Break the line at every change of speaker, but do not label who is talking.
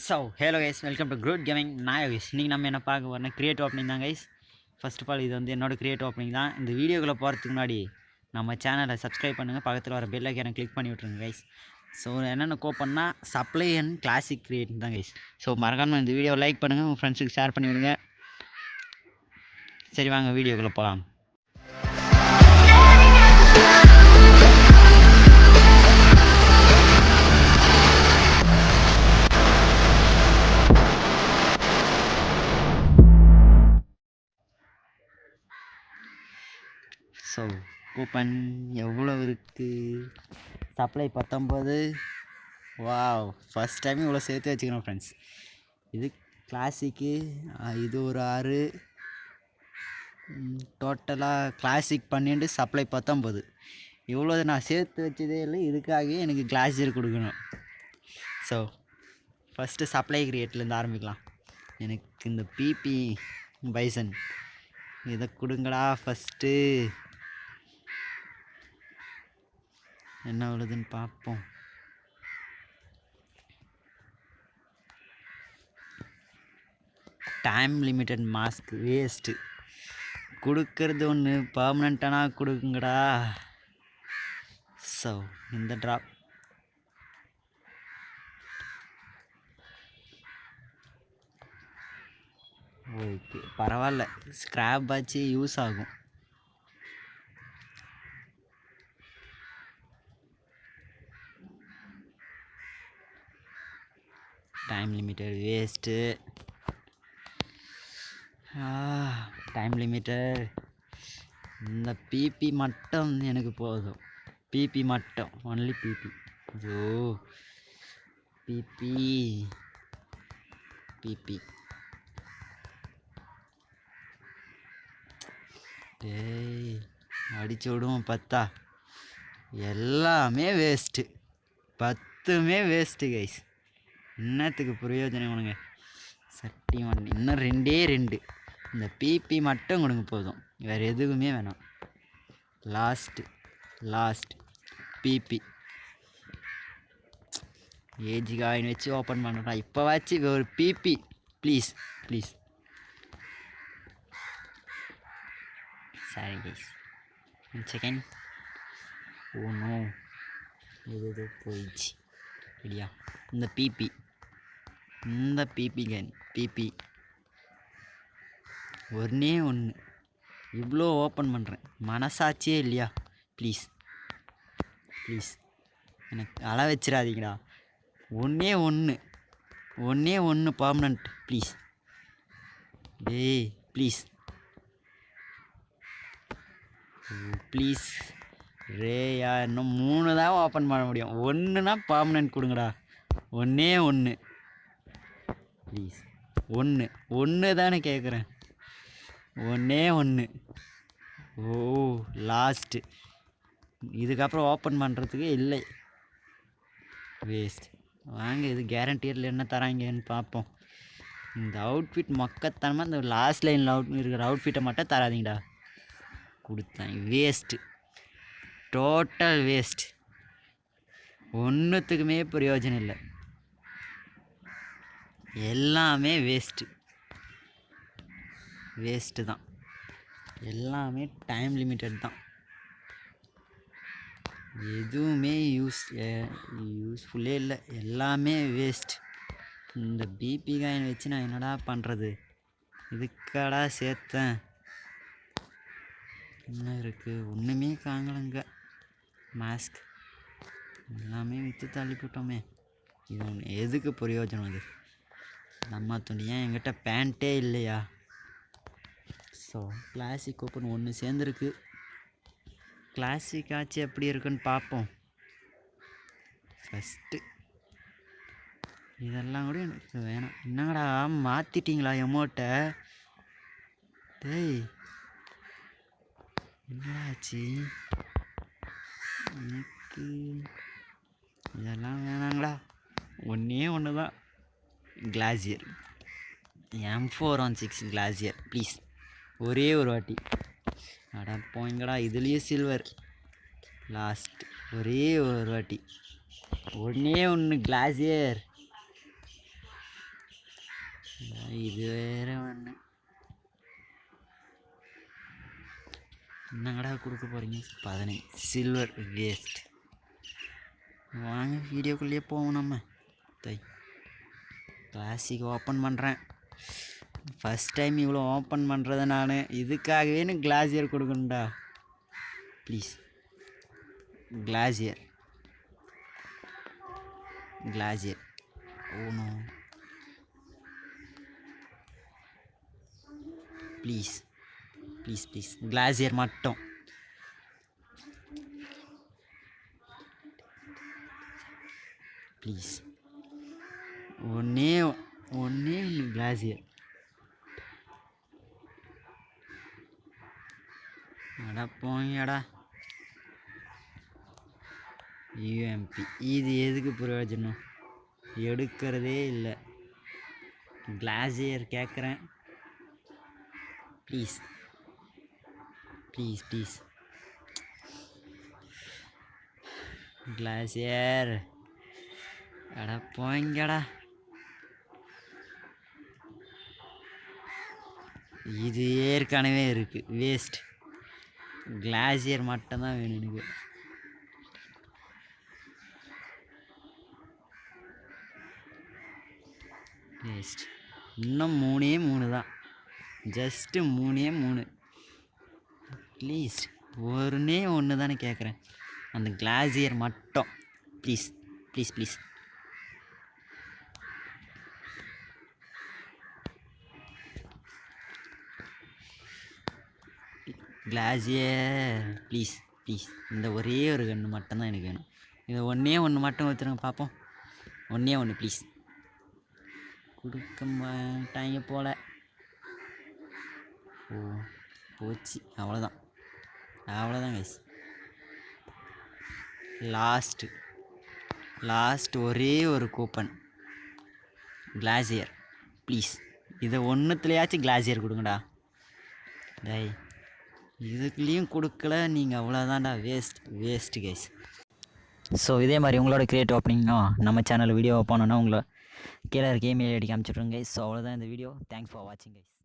Hello guys, welcome to crude gaming. நான் யோகேஷ். இன்றைக்கி நம்ம என்ன பார்க்க போகிறோம்னா கிரியேட் ஓப்பனிங் தான் கைஸ். ஃபர்ஸ்ட் ஆஃப் ஆல் இது வந்து என்னோடய கிரியேட் ஓப்பனிங் தான். இந்த வீடியோக்குள்ளே போகிறதுக்கு முன்னாடி நம்ம சேனலை சப்ஸ்கிரைப் பண்ணுங்கள், பக்கத்தில் வர பெல் ஐக்கானை கிளிக் பண்ணி விட்ருங்க கைஸ். ஸோ என்னென்ன கோப்பன்னா சப்ளை அண்ட் கிளாசிக் கிரியேட் தான் கைஸ். ஸோ மறக்காமல் இந்த வீடியோவை லைக் பண்ணுங்கள், உங்கள் ஃப்ரெண்ட்ஸுக்கு ஷேர் பண்ணி விடுங்க. சரி வாங்க வீடியோக்குள்ளே போகலாம். ஸோ கூப்பன் எவ்வளோ இருக்குது? சப்ளை 19. வாவ், ஃபஸ்ட் டைம் இவ்வளோ சேர்த்து வச்சுக்கிறோம் ஃப்ரெண்ட்ஸ். இது கிளாசிக்கு, இது ஒரு 6. டோட்டலாக கிளாசிக் 12, சப்ளை 19. இவ்வளோ நான் சேர்த்து வச்சதே இல்லை. இதுக்காகவே எனக்கு கிளாசியர் கொடுக்கணும். ஸோ ஃபஸ்ட்டு சப்ளை கிரியேட்லேருந்து ஆரம்பிக்கலாம். எனக்கு இந்த பிபி பைசன் இதை கொடுங்கடா ஃபஸ்ட்டு. என்ன உள்ளதுன்னு பார்ப்போம். Time limited mask waste. கொடுக்கறது ஒன்று பர்மனண்ட்டானா கொடுக்குங்கடா. ஸோ இந்த ட்ராப் ஓகே, பரவாயில்ல, ஸ்க்ராப் ஆச்சு, யூஸ் ஆகும். Time limited waste. Time limited. இந்த பிபி மட்டும் எனக்கு போதும். பிபி மட்டும், ஒன்லி பிபி. ஐயோ, பிபி பிபி. டேய், அடிச்சு விடுவோம். 10 எல்லாமே வேஸ்ட்டு. 10மே waste guys. என்னத்துக்கு பிரயோஜனம் கொடுங்க. சட்டி வண்டி இன்னும் 2. இந்த பிபி மட்டும் கொடுங்க போதும், வேறு எதுவுமே வேணாம். Last BP. ஏஜி காயின் வச்சு ஓப்பன் பண்ணுறா. இப்போ வச்சு ஒரு BP please. Sorry guys, second. Oh no, எது போயிடுச்சு. ரெடியா? இந்த பிபி கேன் பிபி ஒன்றே ஒன்று. இவ்வளோ ஓப்பன் பண்ணுறேன், மனசாட்சியே இல்லையா? ப்ளீஸ் எனக்கு அள வச்சிடாதீங்கடா. ஒன்றே ஒன்று பர்மனண்ட் ப்ளீஸ். டேய் ப்ளீஸ் ரேயா, இன்னும் 3 தான் ஓப்பன் பண்ண முடியும். 1னா பர்மனண்ட் கொடுங்கடா. ஒன்றே ஒன்று ப்ளீஸ். ஒன்று தானே கேட்குறேன். ஒன்றே ஒன்று. ஓ லாஸ்ட்டு. இதுக்கப்புறம் ஓப்பன் பண்ணுறதுக்கு இல்லை. வேஸ்ட். வாங்க, இது கேரண்டியரில் என்ன தராங்கன்னு பார்ப்போம். இந்த அவுட்ஃபிட் மொக்கத்தனமாக இந்த லாஸ்ட் லைனில் இருக்கிற அவுட்ஃபிட்டை மட்டும் தராதிங்கடா. கொடுத்தேன், வேஸ்ட்டு. Total waste. ஒன்றுத்துக்குமே பிரயோஜனம் இல்லை. எல்லாமே வேஸ்ட்டு தான். எல்லாமே டைம் லிமிட்டட் தான். எதுவுமே யூஸ்ஃபுல்லே இல்லை. எல்லாமே வேஸ்ட். இந்த பிபி காயின் வச்சு நான் என்னடா பண்ணுறது? இதுக்காடா சேர்த்தேன். என்ன இருக்குது? ஒன்றுமே காங்கலங்க. மாஸ்க் எல்லாமே விற்று தள்ளிவிட்டோமே. இது ஒன்று எதுக்கு பிரயோஜனம்? அது நம்ம துணியா? என்கிட்ட பேண்ட்டே இல்லையா? ஸோ கிளாசிக் ஓப்பன் 1 சேர்ந்துருக்கு. கிளாசிக் ஆச்சு எப்படி இருக்குன்னு பார்ப்போம். ஃபஸ்ட்டு இதெல்லாம் கூட எனக்கு வேணாம். என்னங்கடா மாற்றிட்டீங்களா எமௌண்ட்டை? டேய், என்னாச்சு? எனக்கு இதெல்லாம் வேணாங்களா. ஒன்றே ஒன்று தான், கிளாசியர். M416 glacier please. ஒரே ஒரு வாட்டி. அடா போங்கடா, இதுலேயும் சில்வர். லாஸ்ட் ஒரே ஒரு வாட்டி. ஒன்றே ஒன்று கிளாசியர். இது வேற ஒன்று. என்னங்கடா கொடுக்க போகிறீங்க? 15 சில்வர் வேஸ்ட். வாங்க வீடியோக்குள்ளேயே போவோம். நம்ம கிளாசிக் ஓப்பன் பண்ணுறேன். ஃபஸ்ட் டைம் இவ்வளோ ஓப்பன் பண்ணுறது நான். இதுக்காகவே எனக்கு கிளாசியர் கொடுக்கணும்டா ப்ளீஸ். கிளாசியர் ஓனோ ப்ளீஸ் ப்ளீஸ் ப்ளீஸ் கிளாசியர் மட்டும். ப்ளீஸ் ஒன்றே கிளாசியர். அடா போங்கடா. யூஎம்பி இது எதுக்கு பிரயோஜனம்? எடுக்கிறதே இல்லை. கிளாசியர் கேட்குறேன் ப்ளீஸ் ப்ளீஸ் ப்ளீஸ். கிளாசியர் அடா போங்கடா. இது ஏற்கனவே இருக்குது வேஸ்ட். கிளாசியர் மட்டும்தான் வேணும் எனக்கு. வேஸ்ட். இன்னும் 3 தான். Just 3 please. ஒன்று தானே கேட்குறேன். அந்த கிளாசியர் மட்டும் please please please. Glacier please please. இந்த ஒரே ஒரு கன்று மட்டும்தான் எனக்கு வேணும். இதை ஒன்று மட்டும் வச்சுருங்க பார்ப்போம். ஒன்று ப்ளீஸ். கொடுக்க மாட்டாங்க போல். ஓ போச்சு. அவ்வளோதான் கைஸ். லாஸ்ட் ஒரே ஒரு கூப்பன். Glacier please. இதை ஒன்றுத்துலையாச்சும் கிளாசியர் கொடுங்கடா. டேய் இதுக்குள்ளேயும் கொடுக்கல. நீங்கள் அவ்வளோதான்டா. Waste guys. ஸோ இதே மாதிரி உங்களோட கிரியேட்டிவ் ஓப்பனிங்கும் நம்ம சேனல் வீடியோ போனோன்னா உங்களை கீழே இருக்க இமெயில் ஐடிக்கு அனுப்பிச்சுட்ருங்க கைஸ். ஸோ அவ்வளோதான் இந்த வீடியோ. தேங்க்ஸ் ஃபார் வாட்சிங் கைஸ்.